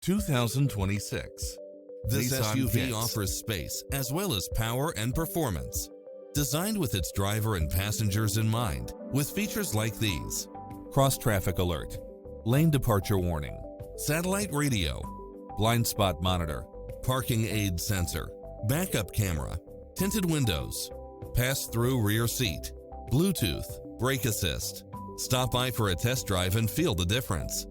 2026 This Nissan SUV Kicks. offers space as well as power and performance. Designed with its driver and passengers in mind, with features like these: cross-traffic alert, lane departure warning, satellite radio, blind spot monitor, parking aid sensor, backup camera, tinted windows, pass-through rear seat, Bluetooth, brake assist. Stop by for a test drive and feel the difference.